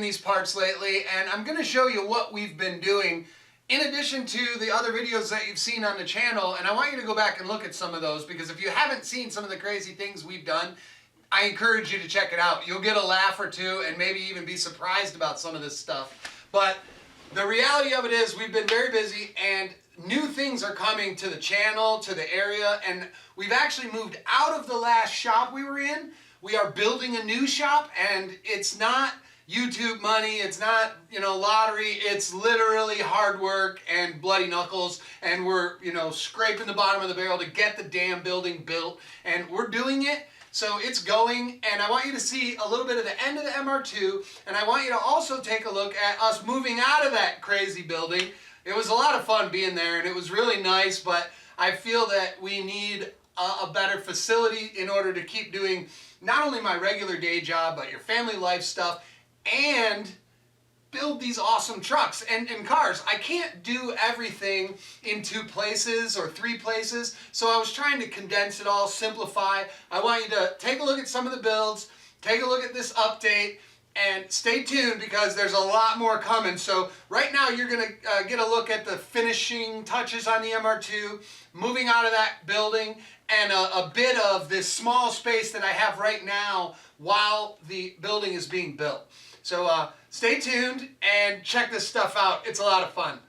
these parts lately, and I'm going to show you what we've been doing in addition to the other videos that you've seen on the channel. And I want you to go back and look at some of those, because if you haven't seen some of the crazy things we've done, I encourage you to check it out. You'll get a laugh or two and maybe even be surprised about some of this stuff. But the reality of it is we've been very busy, and new things are coming to the channel, to the area, and we've actually moved out of the last shop we were in. We are building a new shop, and it's not YouTube money, it's not, lottery, it's literally hard work and bloody knuckles, and we're, scraping the bottom of the barrel to get the damn building built, and we're doing it. So it's going, and I want you to see a little bit of the end of the MR2, and I want you to also take a look at us moving out of that crazy building. It was a lot of fun being there, and it was really nice, but I feel that we need a better facility in order to keep doing not only my regular day job, but your family life stuff, and build these awesome trucks and cars. I can't do everything in 2 places or 3 places, so I was trying to condense it all, simplify. I want you to take a look at some of the builds, take a look at this update, and stay tuned because there's a lot more coming. So right now you're going to get a look at the finishing touches on the MR2, moving out of that building, and a bit of this small space that I have right now while the building is being built. So stay tuned and check this stuff out. It's a lot of fun.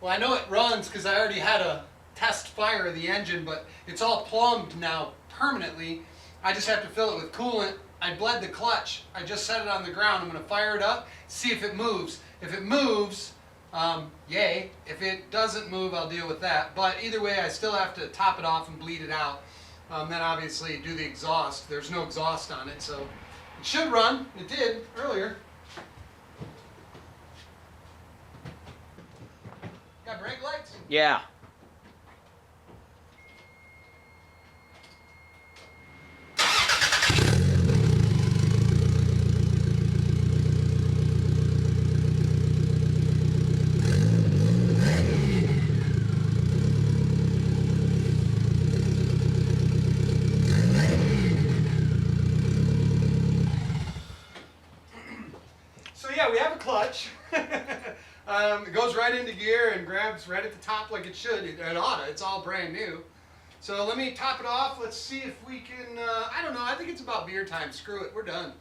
Well, I know it runs because I already had a test fire of the engine, but it's all plumbed now permanently. I just have to fill it with coolant. I bled the clutch. I just set it on the ground. I'm going to fire it up, see if it moves. If it moves, yay. If it doesn't move, I'll deal with that. But either way, I still have to top it off and bleed it out. Then obviously do the exhaust. There's no exhaust on it, so it should run. It did earlier. Got brake lights? Yeah. We have a clutch. It goes right into gear and grabs right at the top like it should. It oughta. It's all brand new. So let me top it off. Let's see if we can, I don't know, I think it's about beer time. Screw it, we're done.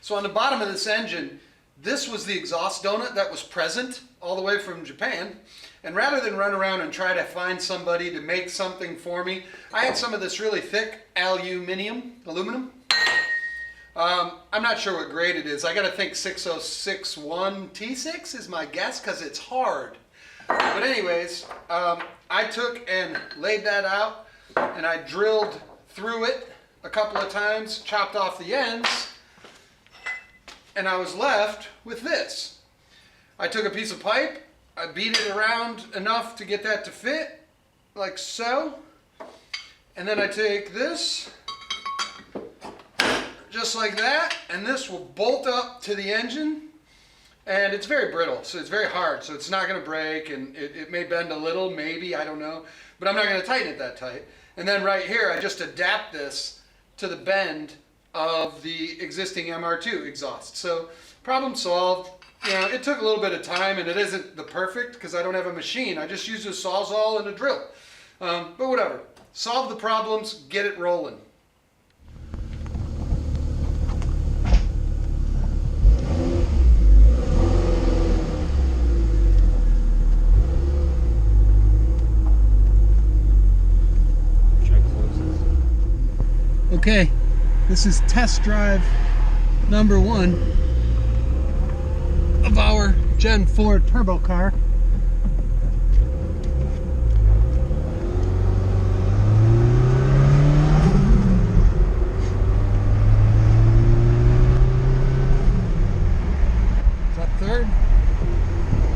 So on the bottom of this engine, this was the exhaust donut that was present all the way from Japan. And rather than run around and try to find somebody to make something for me, I had some of this really thick aluminum. I'm not sure what grade it is. I gotta think 6061 T6 is my guess because it's hard. But anyways, I took and laid that out, and I drilled through it a couple of times, chopped off the ends, and I was left with this. I took a piece of pipe, I beat it around enough to get that to fit, like so. And then I take this, just like that, and this will bolt up to the engine. And it's very brittle, so it's very hard, so it's not gonna break, and it may bend a little, maybe, I don't know. But I'm not gonna tighten it that tight. And then right here, I just adapt this to the bend of the existing MR2 exhaust. So problem solved. You know, it took a little bit of time, and it isn't the perfect because I don't have a machine. I just use a Sawzall and a drill. But whatever. Solve the problems, get it rolling. Okay, this is test drive number 1 of our Gen 4 turbo car. Is that third?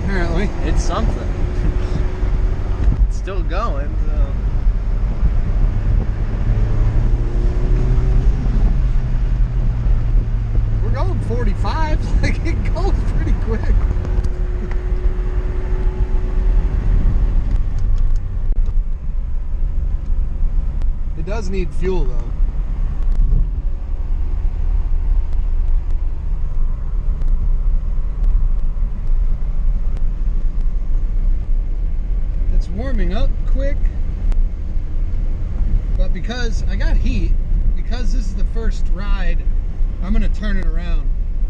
Apparently. It's something. It's still going, so. Going 45, like it goes pretty quick. It does need fuel though. It's warming up quick, but because I got heat, because this is the first ride, I'm going to turn it around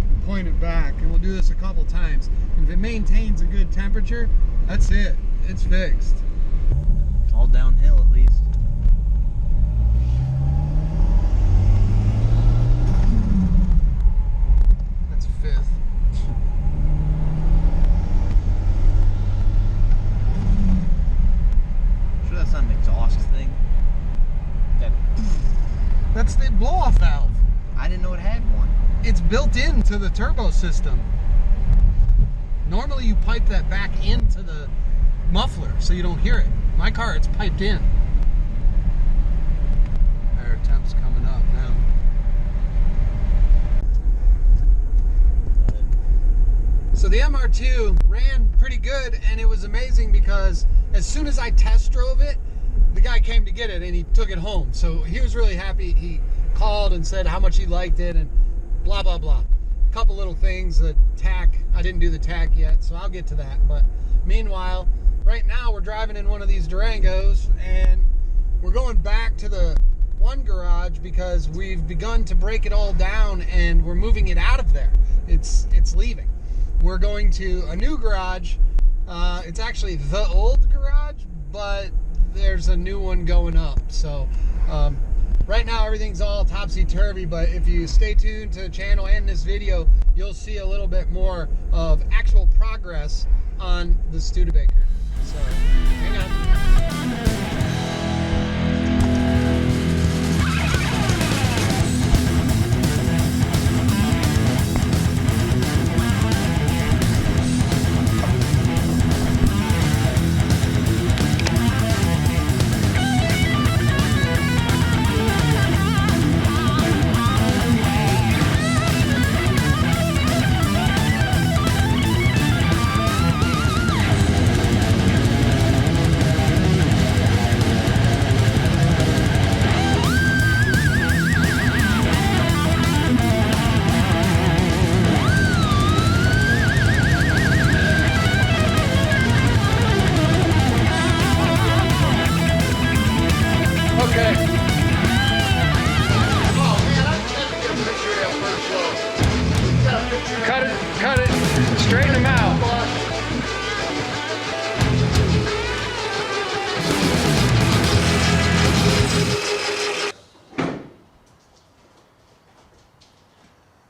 and point it back, and we'll do this a couple times. And if it maintains a good temperature, that's it. It's fixed. It's all downhill at least. That's fifth. Sure that's not an exhaust thing? That's the blow-off valve. I didn't know it had one. It's built into the turbo system. Normally you pipe that back into the muffler so you don't hear it. My car, it's piped in. Our temp's coming up now. So the MR2 ran pretty good, and it was amazing because as soon as I test drove it, the guy came to get it and he took it home. So he was really happy. He called and said how much he liked it and blah blah blah. A couple little things, the tack, I didn't do the tack yet, so I'll get to that. But meanwhile, right now we're driving in one of these Durangos, and we're going back to the one garage because we've begun to break it all down and we're moving it out of there. It's leaving. We're going to a new garage. It's actually the old garage, but there's a new one going up. So right now everything's all topsy-turvy, but if you stay tuned to the channel and this video, you'll see a little bit more of actual progress on the Studebaker. So hang on. Okay. Oh man, I'm trying to get a picture of that first low. Cut it, straighten them out.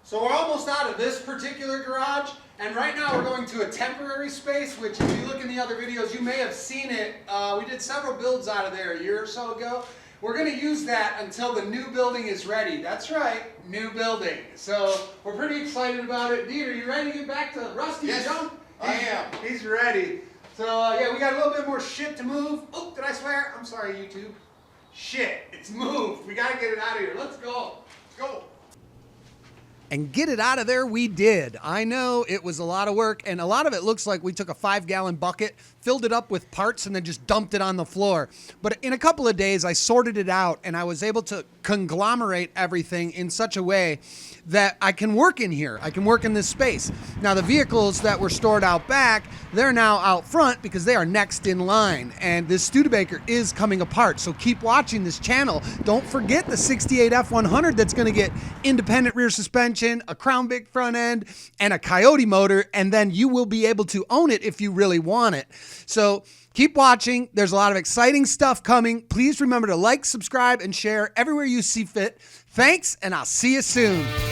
So we're almost out of this particular garage, and right now we're going to a temporary space, which if you look in the other videos, you may have seen it. We did several builds out of there a year or so ago. We're going to use that until the new building is ready. That's right, new building. So we're pretty excited about it. Dean, are you ready to get back to Rusty? Yes, Jump? I am. He's ready. So yeah, we got a little bit more shit to move. Oh, did I swear? I'm sorry, YouTube. Shit, it's moved. We got to get it out of here. Let's go. Let's go. And get it out of there we did. I know it was a lot of work, and a lot of it looks like we took a 5-gallon bucket, filled it up with parts and then just dumped it on the floor. But in a couple of days, I sorted it out and I was able to conglomerate everything in such a way that I can work in here. I can work in this space. Now, the vehicles that were stored out back, they're now out front because they are next in line. And this Studebaker is coming apart. So keep watching this channel. Don't forget the 68 F100 that's going to get independent rear suspension, a Crown Vic front end, and a Coyote motor. And then you will be able to own it if you really want it. So keep watching. There's a lot of exciting stuff coming. Please remember to like, subscribe, and share everywhere you see fit. Thanks, and I'll see you soon.